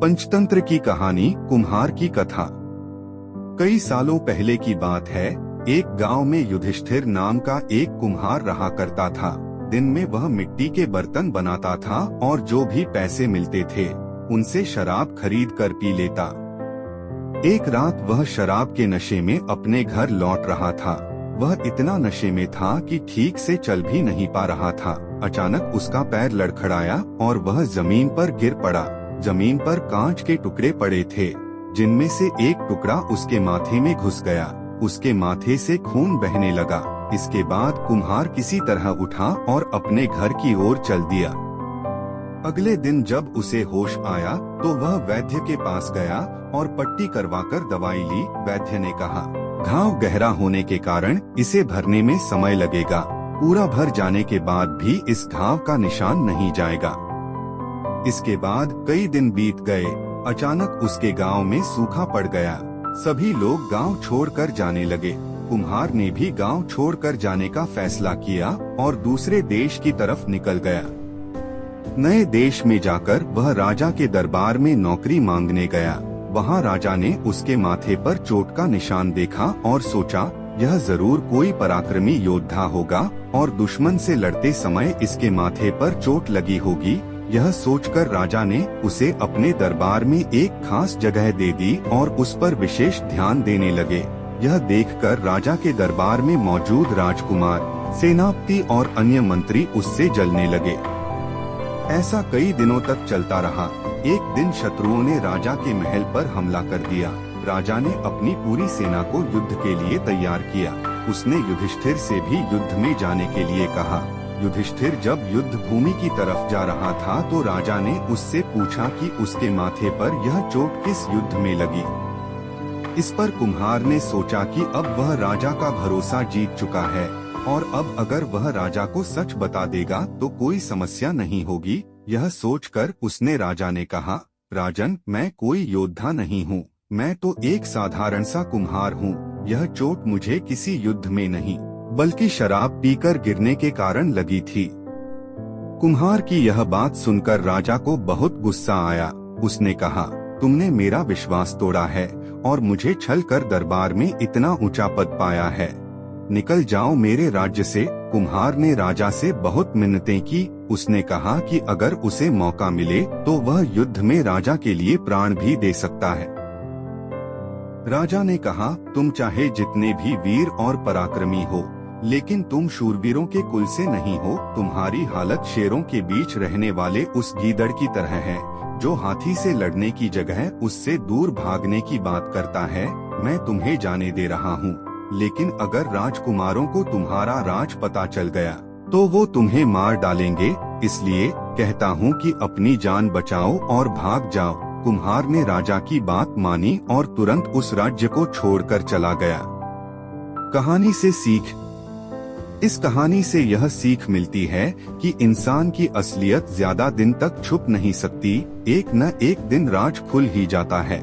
पंचतंत्र की कहानी कुम्हार की कथा। कई सालों पहले की बात है। एक गांव में युधिष्ठिर नाम का एक कुम्हार रहा करता था। दिन में वह मिट्टी के बर्तन बनाता था और जो भी पैसे मिलते थे उनसे शराब खरीद कर पी लेता। एक रात वह शराब के नशे में अपने घर लौट रहा था। वह इतना नशे में था कि ठीक से चल भी नहीं पा रहा था। अचानक उसका पैर लड़खड़ाया और वह जमीन पर गिर पड़ा। जमीन पर कांच के टुकड़े पड़े थे, जिनमें से एक टुकड़ा उसके माथे में घुस गया। उसके माथे से खून बहने लगा। इसके बाद कुम्हार किसी तरह उठा और अपने घर की ओर चल दिया। अगले दिन जब उसे होश आया तो वह वैद्य के पास गया और पट्टी करवाकर दवाई ली। वैद्य ने कहा, घाव गहरा होने के कारण इसे भरने में समय लगेगा। पूरा भर जाने के बाद भी इस घाव का निशान नहीं जाएगा। इसके बाद कई दिन बीत गए। अचानक उसके गांव में सूखा पड़ गया। सभी लोग गांव छोड़कर जाने लगे। कुम्हार ने भी गांव छोड़कर जाने का फैसला किया और दूसरे देश की तरफ निकल गया। नए देश में जाकर वह राजा के दरबार में नौकरी मांगने गया। वहां राजा ने उसके माथे पर चोट का निशान देखा और सोचा, यह जरूर कोई पराक्रमी योद्धा होगा और दुश्मन से लड़ते समय इसके माथे पर चोट लगी होगी। यह सोचकर राजा ने उसे अपने दरबार में एक खास जगह दे दी और उस पर विशेष ध्यान देने लगे। यह देखकर राजा के दरबार में मौजूद राजकुमार, सेनापति और अन्य मंत्री उससे जलने लगे। ऐसा कई दिनों तक चलता रहा। एक दिन शत्रुओं ने राजा के महल पर हमला कर दिया। राजा ने अपनी पूरी सेना को युद्ध के लिए तैयार किया। उसने युधिष्ठिर से भी युद्ध में जाने के लिए कहा। युधिष्ठिर जब युद्ध भूमि की तरफ जा रहा था तो राजा ने उससे पूछा कि उसके माथे पर यह चोट किस युद्ध में लगी। इस पर कुम्हार ने सोचा कि अब वह राजा का भरोसा जीत चुका है और अब अगर वह राजा को सच बता देगा तो कोई समस्या नहीं होगी। यह सोचकर उसने राजा ने कहा, राजन, मैं कोई योद्धा नहीं हूँ। मैं तो एक साधारण सा कुम्हार हूँ। यह चोट मुझे किसी युद्ध में नहीं बल्कि शराब पीकर गिरने के कारण लगी थी। कुम्हार की यह बात सुनकर राजा को बहुत गुस्सा आया। उसने कहा, तुमने मेरा विश्वास तोड़ा है और मुझे छल कर दरबार में इतना ऊंचा पद पाया है। निकल जाओ मेरे राज्य से। कुम्हार ने राजा से बहुत मिन्नतें की। उसने कहा कि अगर उसे मौका मिले तो वह युद्ध में राजा के लिए प्राण भी दे सकता है। राजा ने कहा, तुम चाहे जितने भी वीर और पराक्रमी हो, लेकिन तुम शूरवीरों के कुल से नहीं हो। तुम्हारी हालत शेरों के बीच रहने वाले उस गीदड़ की तरह है जो हाथी से लड़ने की जगह उससे दूर भागने की बात करता है। मैं तुम्हें जाने दे रहा हूँ, लेकिन अगर राजकुमारों को तुम्हारा राज पता चल गया तो वो तुम्हें मार डालेंगे। इसलिए कहता हूँ कि अपनी जान बचाओ और भाग जाओ। कुम्हार ने राजा की बात मानी और तुरंत उस राज्य को छोड़कर चला गया। कहानी से सीख। इस कहानी से यह सीख मिलती है कि इंसान की असलियत ज्यादा दिन तक छुप नहीं सकती। एक न एक दिन राज खुल ही जाता है।